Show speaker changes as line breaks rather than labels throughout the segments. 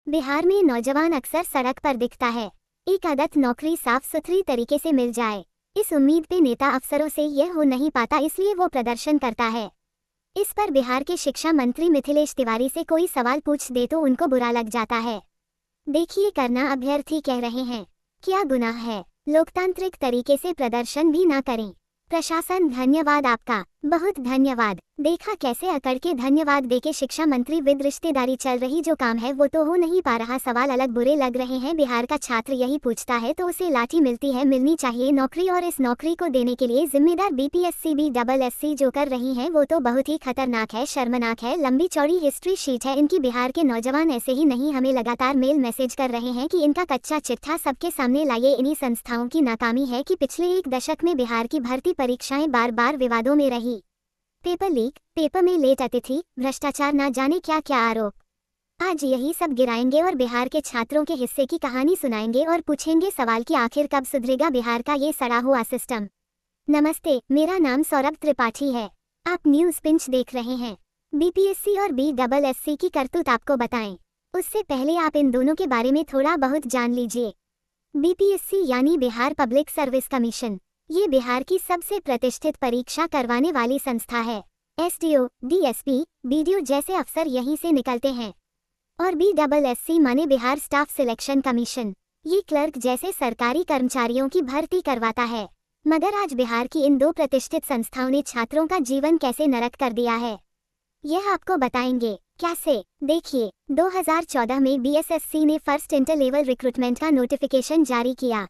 बिहार में नौजवान अक्सर सड़क पर दिखता है। एक आदत नौकरी साफ सुथरी तरीके से मिल जाए, इस उम्मीद पे नेता अफसरों से यह हो नहीं पाता, इसलिए वो प्रदर्शन करता है। इस पर बिहार के शिक्षा मंत्री मिथिलेश तिवारी से कोई सवाल पूछ दे तो उनको बुरा लग जाता है। देखिए, करना अभ्यर्थी कह रहे हैं, क्या गुनाह है? लोकतांत्रिक तरीके से प्रदर्शन भी ना करें। प्रशासन धन्यवाद आपका, बहुत धन्यवाद। देखा कैसे अकड़ के धन्यवाद देके शिक्षा मंत्री विद रिश्तेदारी चल रही, जो काम है वो तो हो नहीं पा रहा। सवाल अलग बुरे लग रहे हैं। बिहार का छात्र यही पूछता है तो उसे लाठी मिलती है, मिलनी चाहिए नौकरी, और इस नौकरी को देने के लिए जिम्मेदार बीपीएससी BSSC जो कर रही हैं वो तो बहुत ही खतरनाक है, शर्मनाक है। लंबी चौड़ी हिस्ट्री शीट है इनकी। बिहार के नौजवान ऐसे ही नहीं हमें लगातार मेल मैसेज कर रहे हैं कि इनका कच्चा चिट्ठा सबके सामने लाइए। इन्हीं संस्थाओं की नाकामी है कि पिछले एक दशक में बिहार की भर्ती परीक्षाएं बार बार विवादों में रही। पेपर लीक, पेपर में लेट अतिथि, भ्रष्टाचार, ना जाने क्या क्या आरोप। आज यही सब गिराएंगे और बिहार के छात्रों के हिस्से की कहानी सुनाएंगे और पूछेंगे सवाल कि आखिर कब सुधरेगा बिहार का ये सड़ा हुआ सिस्टम। नमस्ते, मेरा नाम सौरभ त्रिपाठी है। आप न्यूज़ पिंच देख रहे हैं। बीपीएससी और BSSC की करतूत आपको बताएं, उससे पहले आप इन दोनों के बारे में थोड़ा बहुत जान लीजिए। बीपीएससी यानी बिहार पब्लिक सर्विस कमीशन, ये बिहार की सबसे प्रतिष्ठित परीक्षा करवाने वाली संस्था है। SDO, DSP, BDO जैसे अफसर यहीं से निकलते हैं। और BSSC माने बिहार स्टाफ सिलेक्शन कमीशन, ये क्लर्क जैसे सरकारी कर्मचारियों की भर्ती करवाता है। मगर आज बिहार की इन दो प्रतिष्ठित संस्थाओं ने छात्रों का जीवन कैसे नरक कर दिया है, यह आपको बताएंगे। कैसे? देखिए, 2014 में BSSC ने फर्स्ट इंटर लेवल रिक्रूटमेंट का नोटिफिकेशन जारी किया।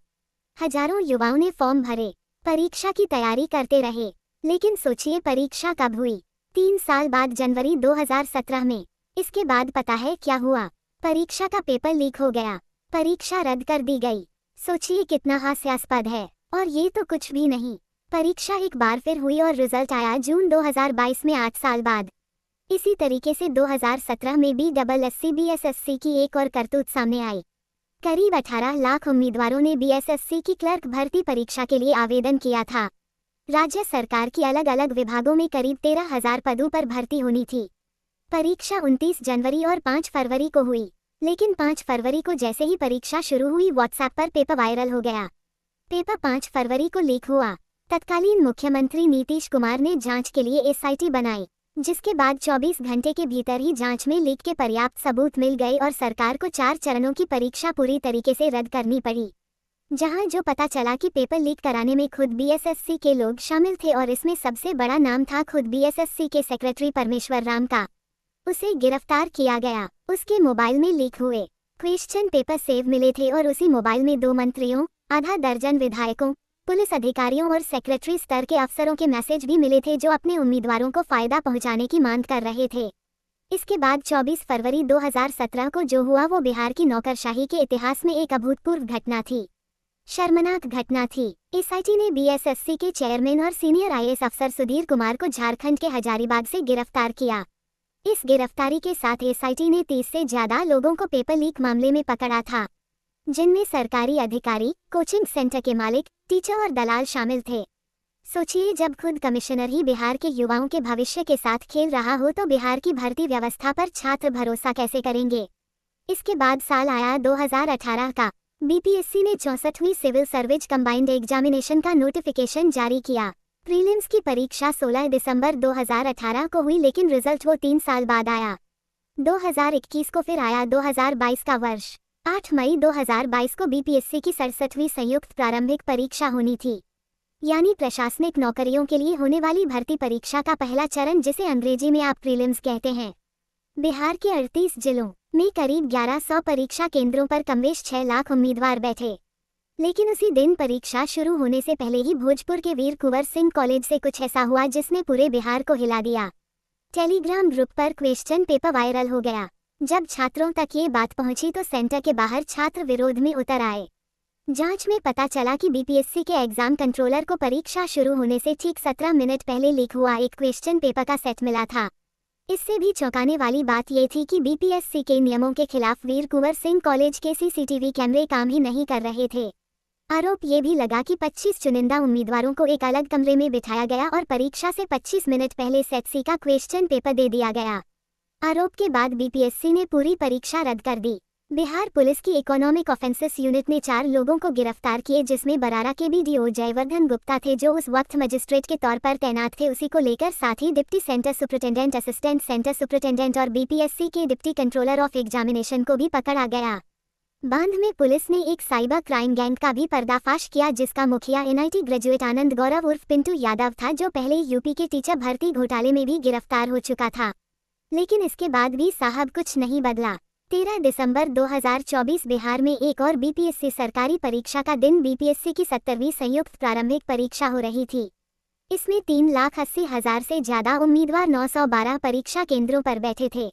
हजारों युवाओं ने फॉर्म भरे, परीक्षा की तैयारी करते रहे। लेकिन सोचिए, परीक्षा कब हुई? 3 साल बाद, जनवरी 2017 में। इसके बाद पता है क्या हुआ? परीक्षा का पेपर लीक हो गया, परीक्षा रद्द कर दी गई। सोचिए कितना हास्यास्पद है। और ये तो कुछ भी नहीं, परीक्षा एक बार फिर हुई और रिजल्ट आया जून 2022 में, 8 साल बाद। इसी तरीके से 2017 में BSSC BSSC की एक और करतूत सामने आई। करीब 18 लाख उम्मीदवारों ने BSSC की क्लर्क भर्ती परीक्षा के लिए आवेदन किया था। राज्य सरकार की अलग अलग विभागों में करीब 13,000 पदों पर भर्ती होनी थी। परीक्षा 29 जनवरी और 5 फरवरी को हुई। लेकिन 5 फरवरी को जैसे ही परीक्षा शुरू हुई, व्हाट्सएप पर पेपर वायरल हो गया। पेपर 5 फरवरी को लीक हुआ। तत्कालीन मुख्यमंत्री नीतीश कुमार ने जांच के लिए SIT बनाई, जिसके बाद 24 घंटे के भीतर ही जांच में लीक के पर्याप्त सबूत मिल गए और सरकार को 4 चरणों की परीक्षा पूरी तरीके से रद्द करनी पड़ी। जहां जो पता चला कि पेपर लीक कराने में खुद BSSC के लोग शामिल थे और इसमें सबसे बड़ा नाम था खुद BSSC के सेक्रेटरी परमेश्वर राम का। उसे गिरफ्तार किया गया। उसके मोबाइल में लीक हुए क्वेश्चन पेपर सेव मिले थे और उसी मोबाइल में 2 मंत्रियों, आधा दर्जन विधायकों, पुलिस अधिकारियों और सेक्रेटरी स्तर के अफसरों के मैसेज भी मिले थे जो अपने उम्मीदवारों को फायदा पहुंचाने की मांग कर रहे थे। इसके बाद 24 फरवरी 2017 को जो हुआ वो बिहार की नौकरशाही के इतिहास में एक अभूतपूर्व घटना थी, शर्मनाक घटना थी। SIT ने BSSC के चेयरमैन और सीनियर IAS अफसर सुधीर कुमार को झारखंड के हजारीबाग से गिरफ्तार किया। इस गिरफ्तारी के साथ SIT ने 30 से ज्यादा लोगों को पेपर लीक मामले में पकड़ा था, जिनमें सरकारी अधिकारी, कोचिंग सेंटर के मालिक, टीचर और दलाल शामिल थे। सोचिए, जब खुद कमिश्नर ही बिहार के युवाओं के भविष्य के साथ खेल रहा हो तो बिहार की भर्ती व्यवस्था पर छात्र भरोसा कैसे करेंगे? इसके बाद साल आया 2018 का। BPSC ने 64वीं सिविल सर्विस कंबाइंड एग्जामिनेशन का नोटिफिकेशन जारी किया। प्रीलिम्स की परीक्षा 16 दिसंबर 2018 को हुई, लेकिन रिजल्ट वो 3 साल बाद आया। 2021 को फिर आया 2022 का वर्ष। 8 मई 2022 को BPSC की 67वीं संयुक्त प्रारंभिक परीक्षा होनी थी, यानी प्रशासनिक नौकरियों के लिए होने वाली भर्ती परीक्षा का पहला चरण, जिसे अंग्रेजी में आप प्रीलिम्स कहते हैं। बिहार के 38 जिलों में करीब 1100 परीक्षा केंद्रों पर कमवेश 6 लाख उम्मीदवार बैठे। लेकिन उसी दिन परीक्षा शुरू होने से पहले ही भोजपुर के वीर कुंवर सिंह कॉलेज से कुछ ऐसा हुआ जिसने पूरे बिहार को हिला दिया। टेलीग्राम ग्रुप पर क्वेश्चन पेपर वायरल हो गया। जब छात्रों तक ये बात पहुंची तो सेंटर के बाहर छात्र विरोध में उतर आए। जांच में पता चला कि BPSC के एग्जाम कंट्रोलर को परीक्षा शुरू होने से ठीक 17 मिनट पहले लीक हुआ एक क्वेश्चन पेपर का सेट मिला था। इससे भी चौंकाने वाली बात ये थी कि BPSC के नियमों के खिलाफ वीर कुंवर सिंह कॉलेज के CCTV कैमरे काम ही नहीं कर रहे थे। आरोप ये भी लगा कि 25 चुनिंदा उम्मीदवारों को एक अलग कमरे में बिठाया गया और परीक्षा से 25 मिनट पहले सेट C का क्वेश्चन पेपर दे दिया गया। आरोप के बाद BPSC ने पूरी परीक्षा रद्द कर दी। बिहार पुलिस की इकोनॉमिक ऑफेंसेस यूनिट ने 4 लोगों को गिरफ्तार किए, जिसमें बरारा के बीडीओ जयवर्धन गुप्ता थे, जो उस वक्त मजिस्ट्रेट के तौर पर तैनात थे। उसी को लेकर साथ ही deputy centre superintendent, assistant centre superintendent और बीपीएससी के डिप्टी कंट्रोलर ऑफ एग्जामिनेशन को भी पकड़ा गया। बांध में पुलिस ने एक साइबर क्राइम गैंग का भी पर्दाफाश किया, जिसका मुखिया एनआईटी ग्रेजुएट आनंद गौरव उर्फ पिंटू यादव था, जो पहले यूपी के टीचर भर्ती घोटाले में भी गिरफ्तार हो चुका था। लेकिन इसके बाद भी साहब कुछ नहीं बदला। 13 दिसंबर 2024 बिहार में एक और बीपीएससी सरकारी परीक्षा का दिन। बीपीएससी की 70वीं संयुक्त प्रारंभिक परीक्षा हो रही थी। इसमें 3,80,000 से ज्यादा उम्मीदवार 912 परीक्षा केंद्रों पर बैठे थे।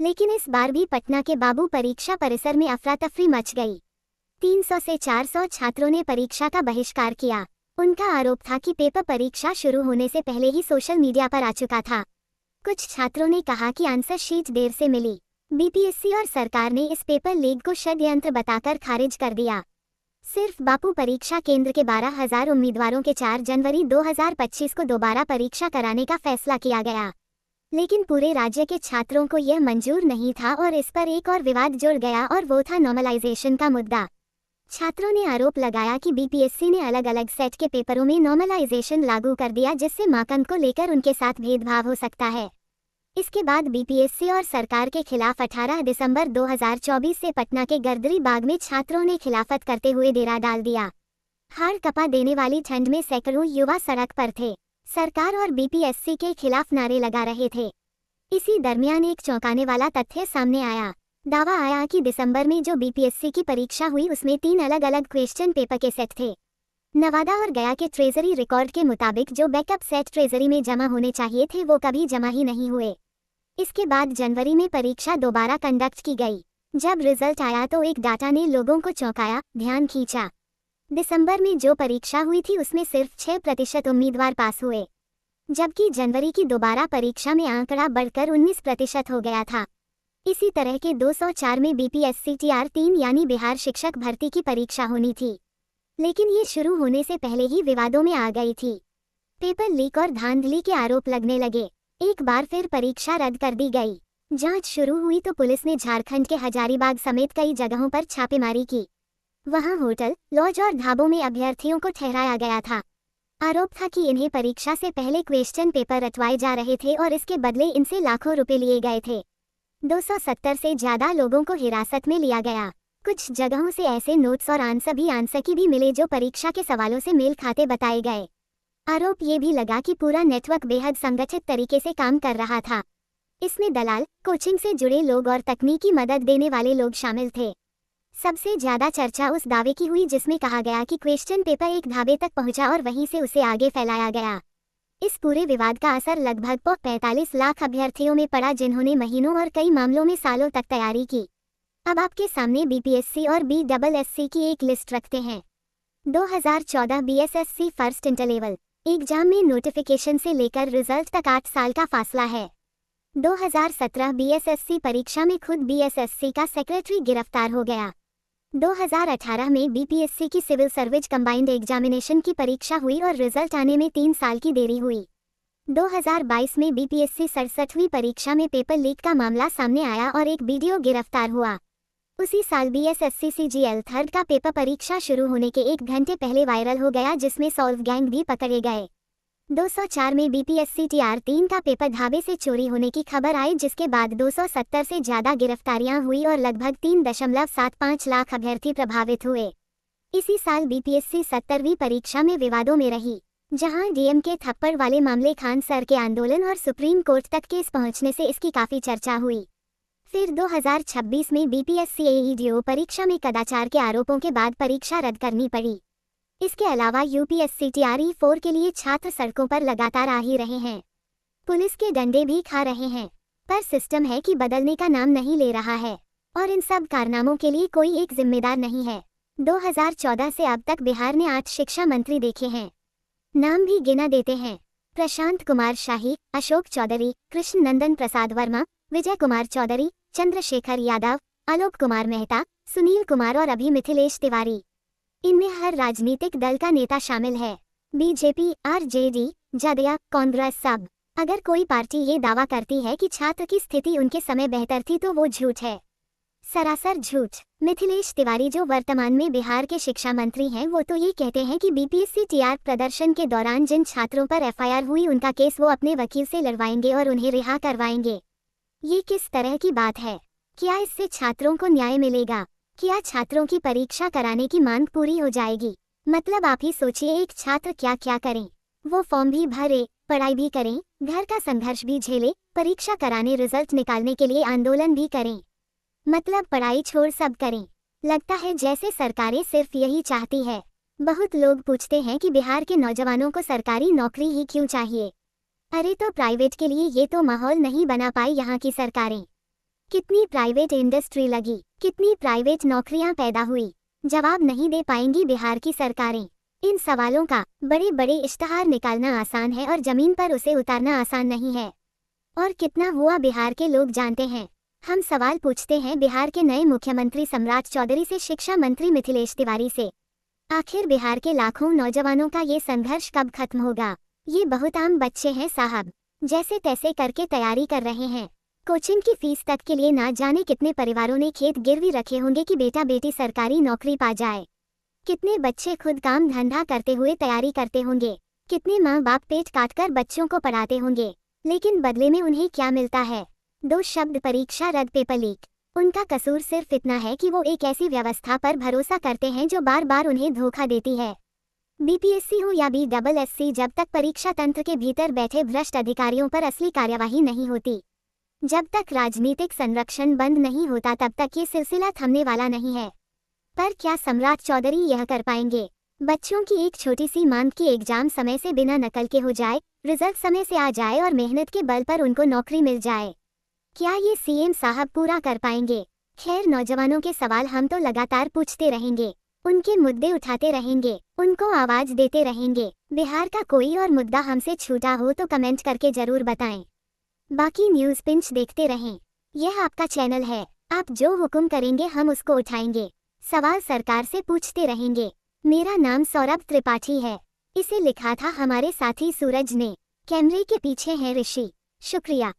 लेकिन इस बार भी पटना के बाबू परीक्षा परिसर में अफरा तफरी मच गई। 300 से 400 छात्रों ने परीक्षा का बहिष्कार किया। उनका आरोप था कि पेपर परीक्षा शुरू होने से पहले ही सोशल मीडिया पर आ चुका था। कुछ छात्रों ने कहा कि आंसर शीट देर से मिली। बीपीएससी और सरकार ने इस पेपर लीक को षड्यंत्र बताकर खारिज कर दिया। सिर्फ बापू परीक्षा केंद्र के 12,000 उम्मीदवारों के 4 जनवरी 2025 को दोबारा परीक्षा कराने का फैसला किया गया। लेकिन पूरे राज्य के छात्रों को यह मंजूर नहीं था और इस पर एक और विवाद जुड़ गया, और वो था नॉर्मलाइजेशन का मुद्दा। छात्रों ने आरोप लगाया कि बीपीएससी ने अलग अलग सेट के पेपरों में नॉर्मलाइजेशन लागू कर दिया, जिससे मानदंड को लेकर उनके साथ भेदभाव हो सकता है। इसके बाद बीपीएससी और सरकार के खिलाफ 18 दिसंबर 2024 से पटना के गर्दरी बाग में छात्रों ने खिलाफत करते हुए डेरा डाल दिया। हाड़ कपा देने वाली ठंड में सैकड़ों युवा सड़क पर थे, सरकार और बीपीएससी के खिलाफ नारे लगा रहे थे। इसी दरमियान एक चौंकाने वाला तथ्य सामने आया। दावा आया कि दिसंबर में जो बीपीएससी की परीक्षा हुई उसमें 3 अलग अलग क्वेश्चन पेपर के सेट थे। नवादा और गया के ट्रेजरी रिकॉर्ड के मुताबिक जो बैकअप सेट ट्रेजरी में जमा होने चाहिए थे वो कभी जमा ही नहीं हुए। इसके बाद जनवरी में परीक्षा दोबारा कंडक्ट की गई। जब रिजल्ट आया तो एक डाटा ने लोगों को चौंकाया, ध्यान खींचा। दिसंबर में जो परीक्षा हुई थी उसमें सिर्फ 6% उम्मीदवार पास हुए, जबकि जनवरी की दोबारा परीक्षा में आंकड़ा बढ़कर 19% हो गया था। इसी तरह के 204 में बीपीएससी TR3 यानी बिहार शिक्षक भर्ती की परीक्षा होनी थी, लेकिन ये शुरू होने से पहले ही विवादों में आ गई थी। पेपर लीक और धांधली के आरोप लगने लगे। एक बार फिर परीक्षा रद्द कर दी गई। जांच शुरू हुई तो पुलिस ने झारखंड के हजारीबाग समेत कई जगहों पर छापेमारी की। वहां होटल, लॉज और ढाबों में अभ्यर्थियों को ठहराया गया था। आरोप था कि इन्हें परीक्षा से पहले क्वेश्चन पेपर रटवाए जा रहे थे और इसके बदले इनसे लाखों रुपए लिए गए थे। 270 से ज्यादा लोगों को हिरासत में लिया गया। कुछ जगहों से ऐसे नोट्स और आंसर की भी मिले जो परीक्षा के सवालों से मेल खाते बताए गए। आरोप ये भी लगा कि पूरा नेटवर्क बेहद संगठित तरीके से काम कर रहा था। इसमें दलाल, कोचिंग से जुड़े लोग और तकनीकी मदद देने वाले लोग शामिल थे। सबसे ज्यादा चर्चा उस दावे की हुई जिसमें कहा गया कि क्वेश्चन पेपर एक ढाबे तक पहुंचा और वहीं से उसे आगे फैलाया गया। इस पूरे विवाद का असर लगभग 45 लाख अभ्यर्थियों में पड़ा, जिन्होंने महीनों और कई मामलों में सालों तक तैयारी की। अब आपके सामने बीपीएससी और BSSC की एक लिस्ट रखते हैं। 2014 BSSC फर्स्ट इंटरलेवल एग्जाम में नोटिफिकेशन से लेकर रिजल्ट तक 8 साल का फासला है। 2017 BSSC परीक्षा में खुद BSSC का सेक्रेटरी गिरफ्तार हो गया। 2018 में बीपीएससी की सिविल सर्विस कंबाइंड एग्जामिनेशन की परीक्षा हुई और रिजल्ट आने में 3 साल की देरी हुई। 2022 में बीपीएससी 67वीं परीक्षा में पेपर लीक का मामला सामने आया और एक वीडियो गिरफ्तार हुआ। उसी साल BSSC CGL थर्ड का पेपर परीक्षा शुरू होने के 1 घंटे पहले वायरल हो गया, जिसमें सॉल्व गैंग भी पकड़े गए। 204 में बीपीएससी TR3 का पेपर ढाबे से चोरी होने की खबर आई, जिसके बाद 270 से ज्यादा गिरफ्तारियां हुई और लगभग 3.75 लाख अभ्यर्थी प्रभावित हुए। इसी साल बीपीएससी 70वीं परीक्षा में विवादों में रही, जहां डीएम के थप्पड़ वाले मामले, खान सर के आंदोलन और सुप्रीम कोर्ट तक केस पहुंचने से इसकी काफी चर्चा हुई। फिर 2026 में बीपीएससी AEDO परीक्षा में कदाचार के आरोपों के बाद परीक्षा रद्द करनी पड़ी। इसके अलावा यूपीएससी TRE4 के लिए छात्र सड़कों पर लगातार आ ही रहे हैं, पुलिस के डंडे भी खा रहे हैं, पर सिस्टम है कि बदलने का नाम नहीं ले रहा है और इन सब कारनामों के लिए कोई एक जिम्मेदार नहीं है। 2014 से अब तक बिहार ने 8 शिक्षा मंत्री देखे हैं। नाम भी गिना देते हैं: प्रशांत कुमार शाही, अशोक चौधरी, कृष्ण नंदन प्रसाद वर्मा, विजय कुमार चौधरी, चंद्रशेखर यादव, आलोक कुमार मेहता, सुनील कुमार और अभी मिथिलेश तिवारी। इनमें हर राजनीतिक दल का नेता शामिल है, बीजेपी, RJD, जदयू, कांग्रेस, सब। अगर कोई पार्टी ये दावा करती है कि छात्र की स्थिति उनके समय बेहतर थी तो वो झूठ है। सरासर झूठ। मिथिलेश तिवारी जो वर्तमान में बिहार के शिक्षा मंत्री हैं, वो तो ये कहते हैं कि बीपीएससी टीआर प्रदर्शन के दौरान जिन छात्रों पर एफआईआर हुई उनका केस वो अपने वकील से लड़वाएंगे और उन्हें रिहा करवाएंगे। ये किस तरह की बात है? क्या इससे छात्रों को न्याय मिलेगा? क्या छात्रों की परीक्षा कराने की मांग पूरी हो जाएगी? मतलब आप ही सोचिए, एक छात्र क्या क्या करें। वो फॉर्म भी भरे, पढ़ाई भी करें, घर का संघर्ष भी झेले, परीक्षा कराने, रिजल्ट निकालने के लिए आंदोलन भी करें। मतलब पढ़ाई छोड़ सब करें। लगता है जैसे सरकारें सिर्फ यही चाहती है। बहुत लोग पूछते हैं कि बिहार के नौजवानों को सरकारी नौकरी ही क्यों चाहिए। अरे तो प्राइवेट के लिए ये तो माहौल नहीं बना पाई यहाँ की सरकारें। कितनी प्राइवेट इंडस्ट्री लगी, कितनी प्राइवेट नौकरियां पैदा हुई, जवाब नहीं दे पाएंगी बिहार की सरकारें। इन सवालों का बड़े बड़े इश्तहार निकालना आसान है और जमीन पर उसे उतारना आसान नहीं है। और कितना हुआ बिहार के लोग जानते हैं। हम सवाल पूछते हैं बिहार के नए मुख्यमंत्री सम्राट चौधरी से, शिक्षा मंत्री मिथिलेश तिवारी से। आखिर बिहार के लाखों नौजवानों का ये संघर्ष कब खत्म होगा? ये बहुत आम बच्चे हैं साहब, जैसे तैसे करके तैयारी कर रहे हैं। कोचिंग की फीस तक के लिए ना जाने कितने परिवारों ने खेत गिरवी रखे होंगे कि बेटा बेटी सरकारी नौकरी पा जाए। कितने बच्चे खुद काम धंधा करते हुए तैयारी करते होंगे। कितने माँ बाप पेट काटकर बच्चों को पढ़ाते होंगे, लेकिन बदले में उन्हें क्या मिलता है? 2 शब्द, परीक्षा रद्द, पेपर लीक। उनका कसूर सिर्फ इतना है कि वो एक ऐसी व्यवस्था पर भरोसा करते हैं जो बार बार उन्हें धोखा देती है। बीपीएससी हो या बीएसएससी, जब तक परीक्षा तंत्र के भीतर बैठे भ्रष्ट अधिकारियों पर असली कार्यवाही नहीं होती, जब तक राजनीतिक संरक्षण बंद नहीं होता, तब तक ये सिलसिला थमने वाला नहीं है। पर क्या सम्राट चौधरी यह कर पाएंगे? बच्चों की एक छोटी सी मांग की एग्जाम समय से बिना नकल के हो जाए, रिजल्ट समय से आ जाए और मेहनत के बल पर उनको नौकरी मिल जाए। क्या ये सीएम साहब पूरा कर पाएंगे? खैर, नौजवानों के सवाल हम तो लगातार पूछते रहेंगे, उनके मुद्दे उठाते रहेंगे, उनको आवाज देते रहेंगे। बिहार का कोई और मुद्दा हमसे छूटा हो तो कमेंट करके जरूर बताएं। बाकी न्यूज़ पिंच देखते रहें। यह आपका चैनल है, आप जो हुक्म करेंगे हम उसको उठाएंगे। सवाल सरकार से पूछते रहेंगे। मेरा नाम सौरभ त्रिपाठी है। इसे लिखा था हमारे साथी सूरज ने। कैमरे के पीछे है ऋषि। शुक्रिया।